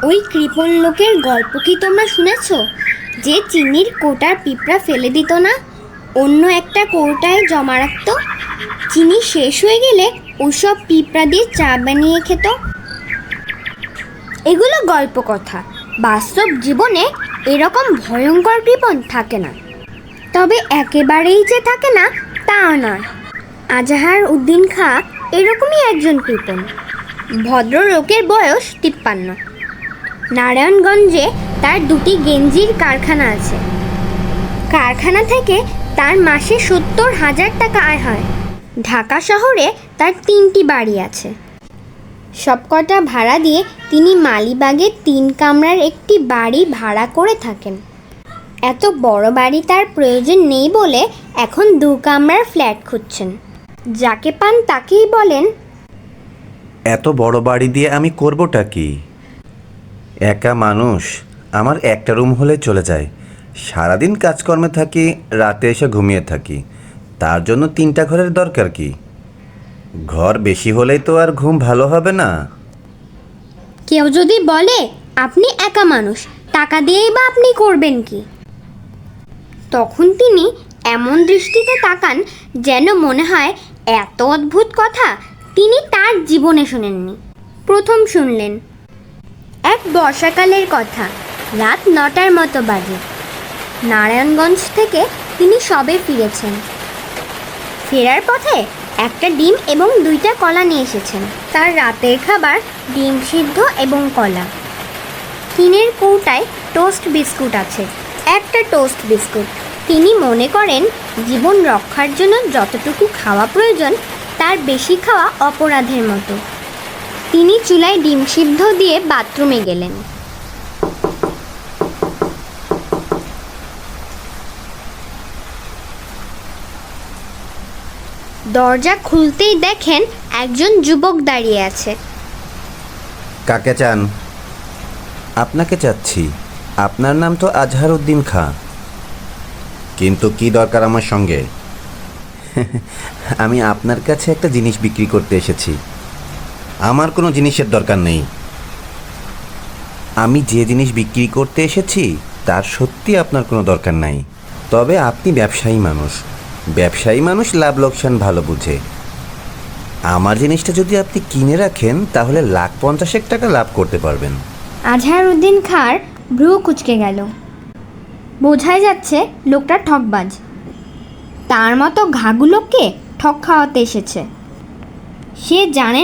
ওই কৃপণ লোকের গল্প কি তোমরা শুনেছ? যে চিনির কোটার পিঁপড়া ফেলে দিত না, অন্য একটা কৌটায় জমা রাখত। চিনি শেষ হয়ে গেলে ওসব পিঁপড়া দিয়ে চা বানিয়ে খেত। এগুলো গল্প কথা, বাস্তব জীবনে এরকম ভয়ঙ্কর কৃপণ থাকে না। তবে একেবারেই যে থাকে না তা নয়। আজহার উদ্দিন খাঁ এরকমই একজন কৃপণ। ভদ্রলোকের বয়স 53। নারায়ণগঞ্জে তার 2টি গেঞ্জির কারখানা আছে। কারখানা থেকে তার মাসে 70,000 টাকা আয় হয়। ঢাকা শহরে তার 3টি বাড়ি আছে। সবকটা ভাড়া দিয়ে তিনি মালিবাগে 3 কামরার একটি বাড়ি ভাড়া করে থাকেন। এত বড় বাড়ি তার প্রয়োজন নেই বলে এখন 2 কামরার ফ্ল্যাট খুঁজছেন। যাকে পান তাকেই বলেন, এত বড় বাড়ি দিয়ে আমি করবটা কি? একা মানুষ, আমার একটা রুম হলে চলে যায়। সারাদিন কাজকর্মে থাকি, রাতে এসে ঘুমিয়ে থাকি। তার জন্য 3টা ঘরের দরকার কি? ঘর বেশি হলেই তো আর ঘুম ভালো হবে না। কেউ যদি বলে আপনি একা মানুষ, টাকা দিয়েই বা আপনি করবেন কি? তখন তিনি এমন দৃষ্টিতে তাকান যেন মনে হয় এত অদ্ভুত কথা তিনি তার জীবনে শোনেননি, প্রথম শুনলেন। এক বর্ষাকালের কথা, রাত 9টার মতো বাজে। নারায়ণগঞ্জ থেকে তিনি সবে ফিরেছেন। ফেরার পথে একটা ডিম এবং 2টা কলা নিয়ে এসেছেন। তার রাতের খাবার ডিম সিদ্ধ এবং কলা। টিনের কৌটায় টোস্ট বিস্কুট আছে, একটা টোস্ট বিস্কুট। তিনি মনে করেন জীবন রক্ষার জন্য যতটুকু খাওয়া প্রয়োজন তার বেশি খাওয়া অপরাধের মতো। তিনি চুলায় ডিম সিদ্ধ দিয়ে বাথরুমে গেলেন। দরজা খুলতেই দেখেন একজন যুবক দাঁড়িয়ে আছে। কাকে চান? আপনাকে চাচ্ছি। আপনার নাম তো আজহার উদ্দিন খাঁ। কিন্তু কি দরকার আমার সঙ্গে? আমি আপনার কাছে একটা জিনিস বিক্রি করতে এসেছি। আমার কোনো জিনিসের দরকার নেই। আমি যে জিনিস বিক্রি করতে এসেছি তার সত্যি আপনার কোনো দরকার নাই। তবে আপনি ব্যবসায়ী মানুষ। ব্যবসায়ী মানুষ লাভ লোকসান ভালো বুঝে। আমার জিনিসটা যদি আপনি কিনে রাখেন তাহলে 1,50,000 টাকা লাভ করতে পারবেন। আজহার উদ্দিন খাঁর ভ্রু কুঁচকে গেল। বোঝাই যাচ্ছে লোকটা ঠকবাজ। তার মতো ঘাগুলোকে ঠক খাওয়াতে এসেছে। সে জানে